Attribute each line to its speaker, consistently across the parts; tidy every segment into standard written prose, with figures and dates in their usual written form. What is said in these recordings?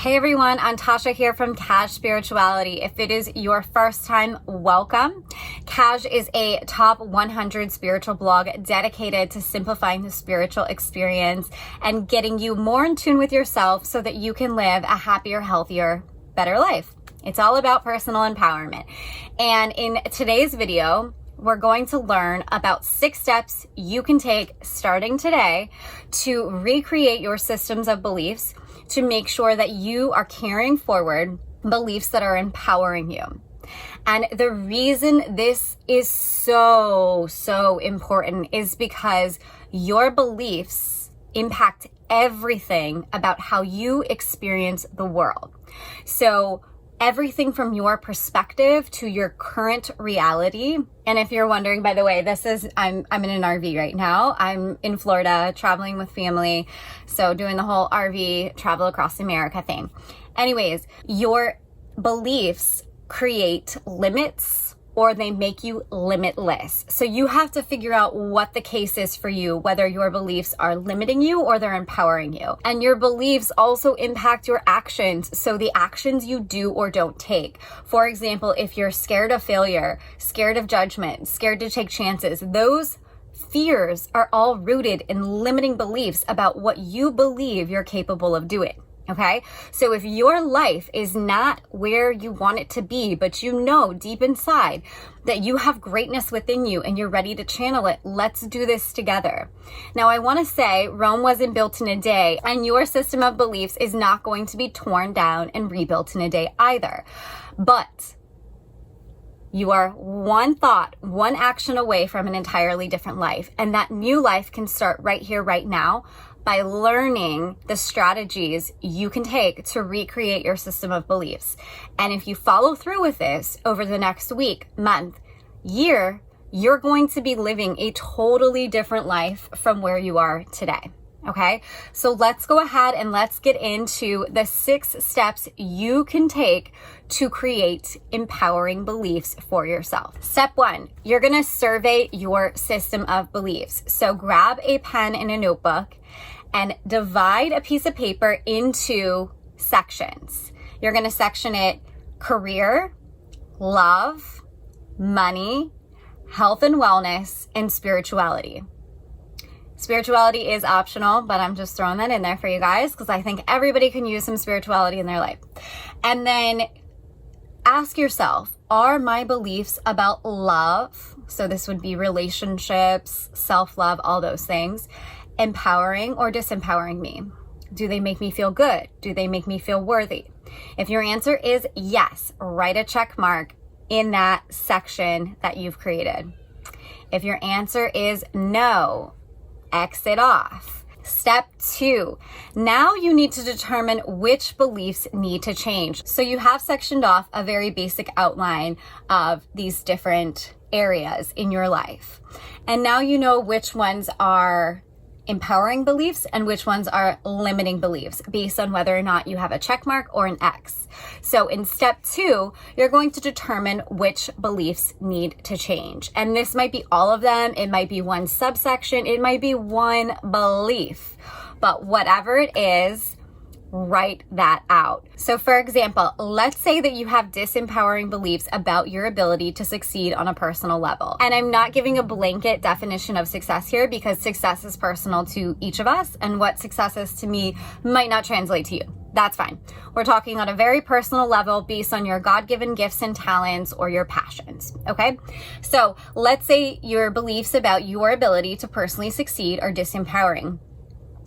Speaker 1: Hey everyone, I'm Tasha here from Cash Spirituality. If it is your first time, welcome. Cash is a top 100 spiritual blog dedicated to simplifying the spiritual experience and getting you more in tune with yourself so that you can live a happier, healthier, better life. It's all about personal empowerment. And in today's video, we're going to learn about 6 steps you can take starting today to recreate your systems of beliefs to make sure that you are carrying forward beliefs that are empowering you. And the reason this is so important is because your beliefs impact everything about how you experience the world. So everything from your perspective to your current reality. And if you're wondering, by the way, I'm in an RV right now. I'm in Florida traveling with family. So doing the whole RV travel across America thing. Anyways, your beliefs create limits or they make you limitless. So you have to figure out what the case is for you, whether your beliefs are limiting you or they're empowering you. And your beliefs also impact your actions. So the actions you do or don't take. For example, if you're scared of failure, scared of judgment, scared to take chances, those fears are all rooted in limiting beliefs about what you believe you're capable of doing. Okay, so if your life is not where you want it to be, but you know deep inside that you have greatness within you and you're ready to channel it, let's do this together. Now, I want to say Rome wasn't built in a day, and your system of beliefs is not going to be torn down and rebuilt in a day either. But you are one thought, one action away from an entirely different life. And that new life can start right here, right now, by learning the strategies you can take to recreate your system of beliefs. And if you follow through with this over the next week, month, year, you're going to be living a totally different life from where you are today. Okay, so let's go ahead and let's get into the 6 steps you can take to create empowering beliefs for yourself. Step 1, you're going to survey your system of beliefs. So grab a pen and a notebook and divide a piece of paper into sections. You're going to section it career, love, money, health and wellness, and spirituality. Spirituality is optional, but I'm just throwing that in there for you guys because I think everybody can use some spirituality in their life. And then ask yourself, are my beliefs about love, so this would be relationships, self-love, all those things, empowering or disempowering me? Do they make me feel good? Do they make me feel worthy? If your answer is yes, write a check mark in that section that you've created. If your answer is no, exit off. Step 2, now you need to determine which beliefs need to change. So you have sectioned off a very basic outline of these different areas in your life. And now you know which ones are empowering beliefs and which ones are limiting beliefs based on whether or not you have a check mark or an X. So in step 2, you're going to determine which beliefs need to change. And this might be all of them. It might be one subsection. It might be one belief. But whatever it is, write that out. So for example, let's say that you have disempowering beliefs about your ability to succeed on a personal level. And I'm not giving a blanket definition of success here because success is personal to each of us, and what success is to me might not translate to you. That's fine. We're talking on a very personal level based on your God-given gifts and talents or your passions, okay? So let's say your beliefs about your ability to personally succeed are disempowering.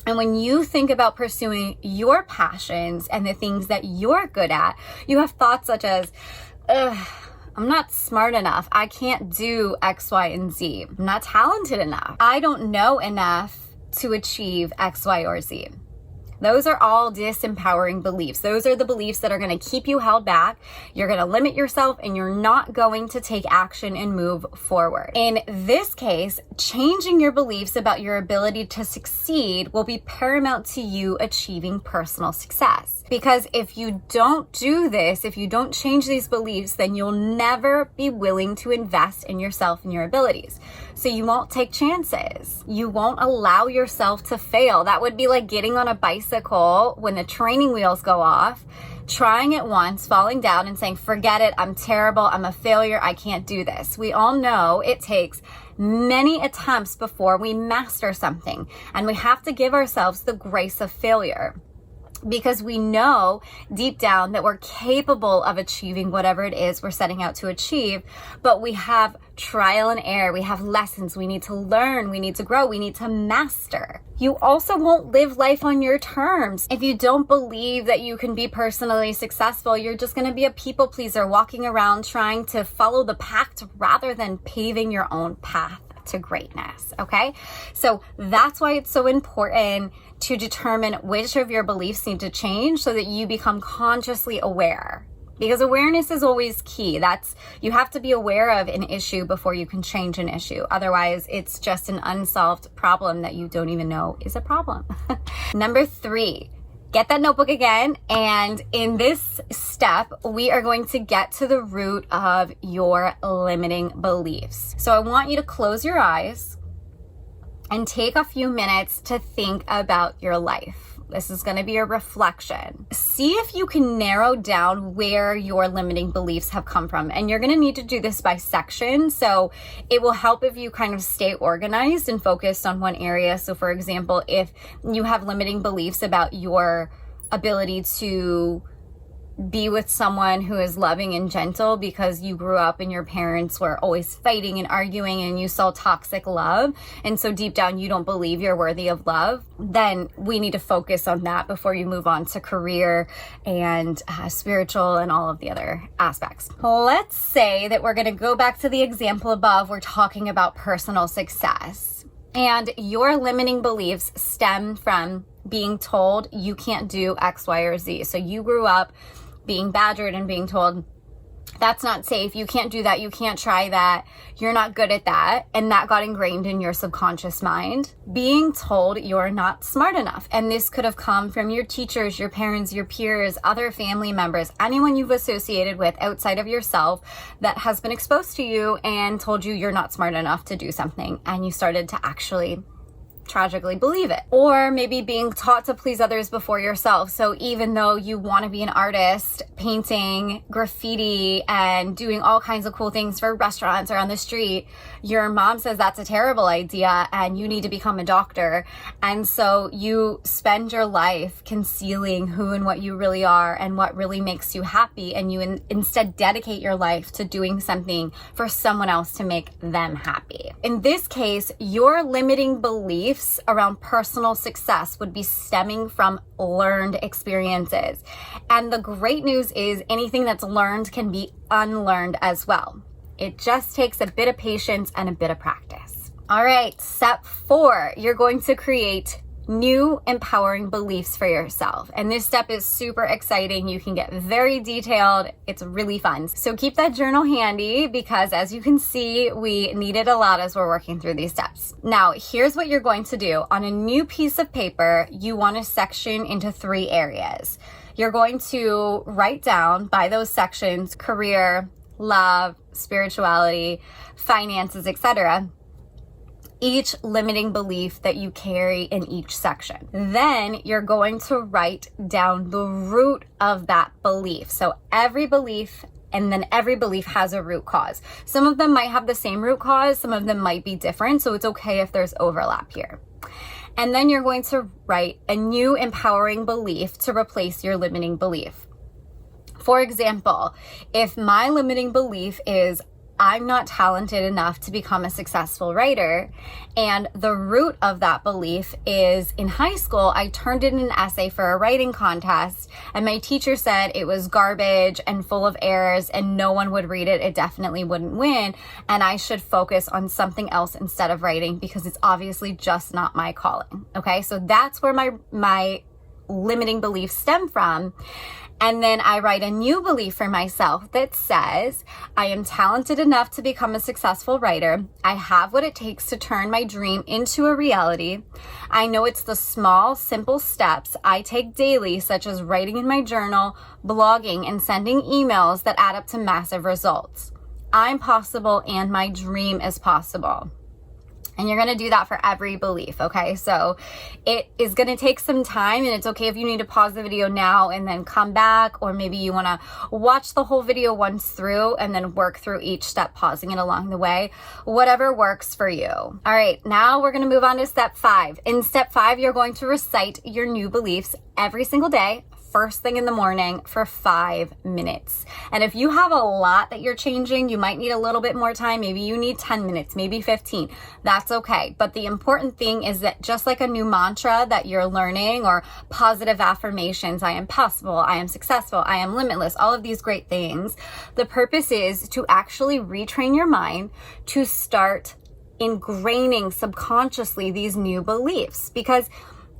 Speaker 1: And when you think about pursuing your passions and the things that you're good at, you have thoughts such as, I'm not smart enough. I can't do X, Y, and Z. I'm not talented enough. I don't know enough to achieve X, Y, or Z. Those are all disempowering beliefs. Those are the beliefs that are going to keep you held back. You're going to limit yourself and you're not going to take action and move forward. In this case, changing your beliefs about your ability to succeed will be paramount to you achieving personal success. Because if you don't do this, if you don't change these beliefs, then you'll never be willing to invest in yourself and your abilities. So you won't take chances. You won't allow yourself to fail. That would be like getting on a bicycle when the training wheels go off, trying it once, falling down and saying, forget it, I'm terrible, I'm a failure, I can't do this. We all know it takes many attempts before we master something, and we have to give ourselves the grace of failure. Because we know deep down that we're capable of achieving whatever it is we're setting out to achieve, but we have trial and error, we have lessons, we need to learn, we need to grow, we need to master. You also won't live life on your terms. If you don't believe that you can be personally successful, you're just going to be a people pleaser walking around trying to follow the pack rather than paving your own path to greatness. Okay. So that's why it's so important to determine which of your beliefs need to change so that you become consciously aware, because awareness is always key. You have to be aware of an issue before you can change an issue. Otherwise, it's just an unsolved problem that you don't even know is a problem. Number 3, get that notebook again. And in this step, we are going to get to the root of your limiting beliefs. So I want you to close your eyes and take a few minutes to think about your life. This is going to be a reflection. See if you can narrow down where your limiting beliefs have come from. And you're going to need to do this by section. So it will help if you kind of stay organized and focused on one area. So for example, if you have limiting beliefs about your ability to be with someone who is loving and gentle because you grew up and your parents were always fighting and arguing and you saw toxic love, and so deep down you don't believe you're worthy of love, then we need to focus on that before you move on to career and spiritual and all of the other aspects. Let's say that we're going to go back to the example above. We're talking about personal success, and your limiting beliefs stem from being told you can't do X, Y, or Z. So you grew up being badgered and being told, that's not safe, you can't do that, you can't try that, you're not good at that. And that got ingrained in your subconscious mind. Being told you're not smart enough. And this could have come from your teachers, your parents, your peers, other family members, anyone you've associated with outside of yourself that has been exposed to you and told you you're not smart enough to do something. And you started to actually tragically believe it. Or maybe being taught to please others before yourself. So even though you want to be an artist, painting, graffiti, and doing all kinds of cool things for restaurants or on the street, your mom says that's a terrible idea and you need to become a doctor. And so you spend your life concealing who and what you really are and what really makes you happy, and you instead dedicate your life to doing something for someone else to make them happy. In this case, your limiting beliefs around personal success would be stemming from learned experiences. And the great news is anything that's learned can be unlearned as well. It just takes a bit of patience and a bit of practice. All right, step 4, you're going to create new empowering beliefs for yourself. And this step is super exciting. You can get very detailed. It's really fun. So keep that journal handy, because as you can see, we need it a lot as we're working through these steps. Now, here's what you're going to do. On a new piece of paper, you want to section into 3 areas. You're going to write down by those sections: career, love, spirituality, finances, etc., each limiting belief that you carry in each section. Then you're going to write down the root of that belief. So every belief, and then every belief has a root cause. Some of them might have the same root cause, some of them might be different, so it's okay if there's overlap here. And then you're going to write a new empowering belief to replace your limiting belief. For example, if my limiting belief is I'm not talented enough to become a successful writer, and the root of that belief is in high school, I turned in an essay for a writing contest and my teacher said it was garbage and full of errors and no one would read it, it definitely wouldn't win, and I should focus on something else instead of writing because it's obviously just not my calling. Okay, so that's where my limiting beliefs stem from. And then I write a new belief for myself that says, I am talented enough to become a successful writer. I have what it takes to turn my dream into a reality. I know it's the small, simple steps I take daily, such as writing in my journal, blogging, and sending emails that add up to massive results. I'm possible and my dream is possible. And you're going to do that for every belief, okay? So it is going to take some time, and it's okay if you need to pause the video now and then come back, or maybe you want to watch the whole video once through and then work through each step, pausing it along the way, whatever works for you. All right, now we're going to move on to step 5. In step 5, you're going to recite your new beliefs every single day, first thing in the morning for 5 minutes. And if you have a lot that you're changing, you might need a little bit more time. Maybe you need 10 minutes, maybe 15. That's okay. But the important thing is that just like a new mantra that you're learning, or positive affirmations, I am possible, I am successful, I am limitless, all of these great things, the purpose is to actually retrain your mind to start ingraining subconsciously these new beliefs, because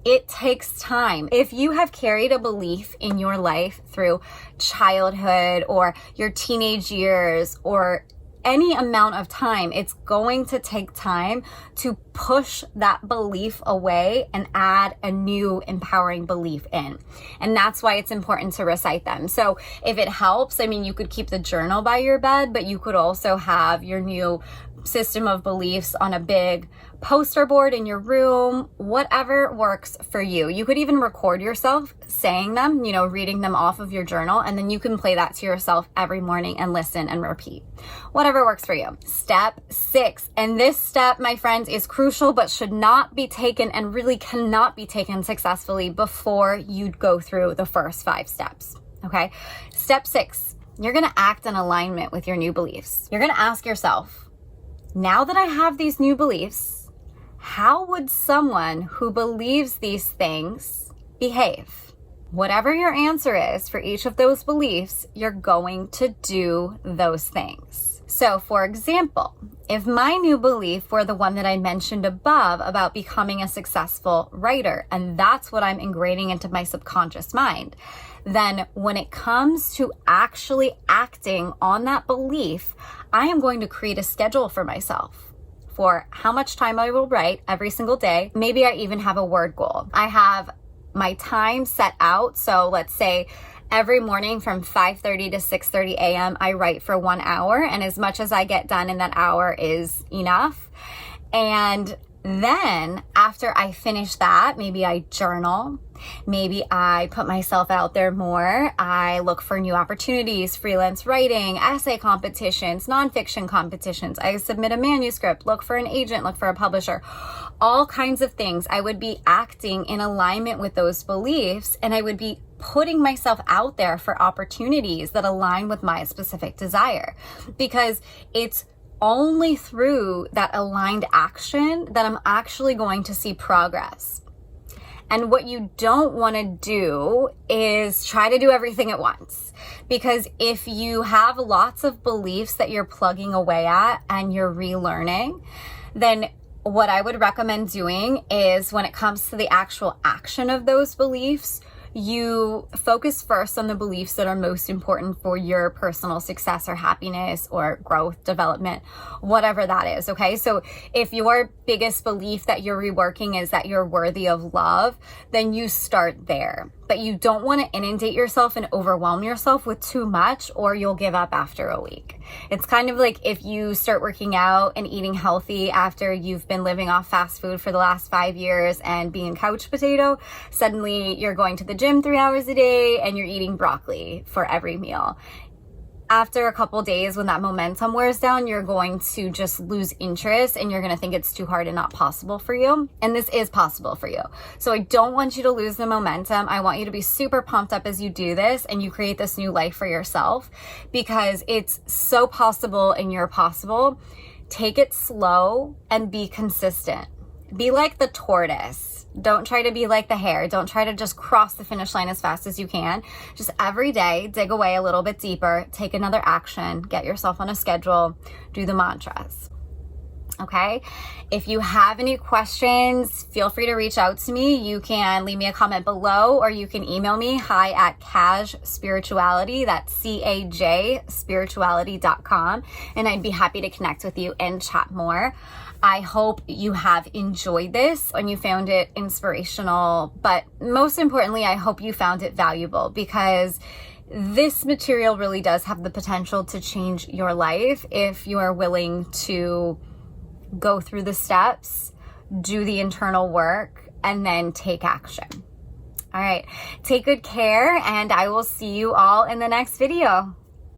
Speaker 1: it takes time. If you have carried a belief in your life through childhood or your teenage years or any amount of time, it's going to take time to push that belief away and add a new empowering belief in. And that's why it's important to recite them. So if it helps, I mean, you could keep the journal by your bed, but you could also have your new system of beliefs on a big poster board in your room, whatever works for you. You could even record yourself saying them, reading them off of your journal, and then you can play that to yourself every morning and listen and repeat. Whatever works for you. Step 6. And this step, my friends, is crucial, but should not be taken, and really cannot be taken successfully before you go through the first 5 steps. Okay. Step 6, you're going to act in alignment with your new beliefs. You're going to ask yourself, now that I have these new beliefs, how would someone who believes these things behave? Whatever your answer is for each of those beliefs, you're going to do those things. So, for example, if my new belief were the one that I mentioned above about becoming a successful writer, and that's what I'm ingraining into my subconscious mind, then when it comes to actually acting on that belief, I am going to create a schedule for myself for how much time I will write every single day. Maybe I even have a word goal. I have my time set out. So let's say every morning from 5:30 to 6:30 a.m., I write for 1 hour, and as much as I get done in that hour is enough. And then after I finish that, maybe I journal, maybe I put myself out there more. I look for new opportunities, freelance writing, essay competitions, nonfiction competitions. I submit a manuscript, look for an agent, look for a publisher, all kinds of things. I would be acting in alignment with those beliefs, and I would be putting myself out there for opportunities that align with my specific desire, because it's only through that aligned action that I'm actually going to see progress. And what you don't want to do is try to do everything at once. Because if you have lots of beliefs that you're plugging away at and you're relearning, then what I would recommend doing is, when it comes to the actual action of those beliefs, you focus first on the beliefs that are most important for your personal success or happiness or growth, development, whatever that is, okay? So if your biggest belief that you're reworking is that you're worthy of love, then you start there. But you don't want to inundate yourself and overwhelm yourself with too much, or you'll give up after a week. It's kind of like if you start working out and eating healthy after you've been living off fast food for the last 5 years and being couch potato. Suddenly you're going to the gym 3 hours a day and you're eating broccoli for every meal. After a couple days, when that momentum wears down, you're going to just lose interest and you're going to think it's too hard and not possible for you. And this is possible for you. So I don't want you to lose the momentum. I want you to be super pumped up as you do this and you create this new life for yourself, because it's so possible and you're possible. Take it slow and be consistent. Be like the tortoise. Don't try to be like the hare. Don't try to just cross the finish line as fast as you can. Just every day, dig away a little bit deeper, take another action, get yourself on a schedule, do the mantras. Okay. If you have any questions, feel free to reach out to me. You can leave me a comment below, or you can email me hi@Kaj Spirituality. That's CAJ spirituality.com. And I'd be happy to connect with you and chat more. I hope you have enjoyed this and you found it inspirational, but most importantly, I hope you found it valuable, because this material really does have the potential to change your life if you are willing to go through the steps, do the internal work, and then take action. All right, take good care, and I will see you all in the next video.